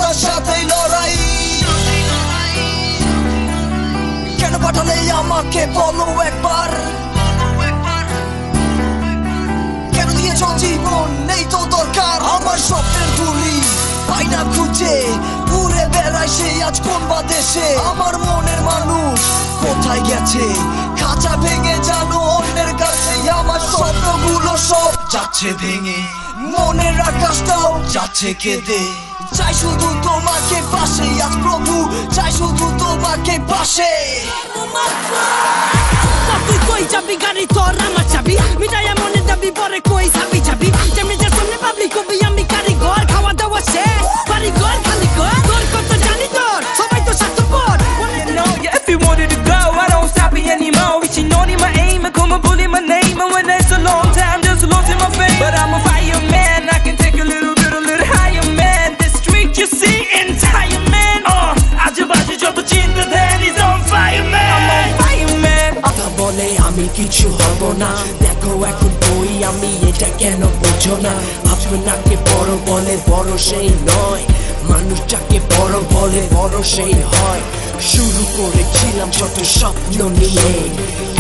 তার সাথেই লড়াই। কেন পাঠালে আমাকে বলো একবার, কেন দিয়েছ জীবন নেই তো দরকার। আমার স্বপ্নের তুলি পাই না খুঁজে, ঘুরে বেড়াই সে আজ কোন বা দেশে। আমার মনের মানুষ কোথায় গেছে, খাঁচা ভেঙে জানো অন্যের কাছে। আমার স্বপ্নগুলো সব যাচ্ছে ভেঙে, মনের আকাশটাও যাচ্ছে কেঁদে। চাই শুধু তোমাকে পাশে আজ প্রভু, চাই শুধু তোমাকে পাশে। তুই কই যাবি গাড়ি তোর আমার চাবি, মিটাই মনের দাবি পরে কই যাবি যাবি। যেমনি যে সামনে পাবলিক কবি আমি কারিগর, খাওয়া দাওয়া শেষ বাড়ি ঘর খালি ঘর। তোর কত জানি তোর সবাই তো স্বার্থপর। If you wanted to go, I don't stop me anymore. Reaching on in my aim and come and bully my name. And when it's a long time, just losing my fame. But I'm a fireman, I can take a little higher, man. The street you see entire man. আজেবাজে যত চিন্তা দেন is on fire, man. I'm on fire, man. কথা বলে আমি কিছু হব না, দেখো এখন বই আমি এটা কেন বুঝো না। আপনাকে বড় বলে বড় সেই নয়, মানুষ যাকে বড় বলে বড় সেই হয়। শুরু করেছিলাম ছোট স্বপ্ন নিয়ে,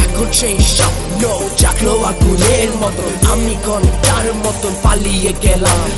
এখন সেই স্বপ্ন জাগলো আগুনের মতো। আমি ঘন্টার মতন পালিয়ে গেলাম।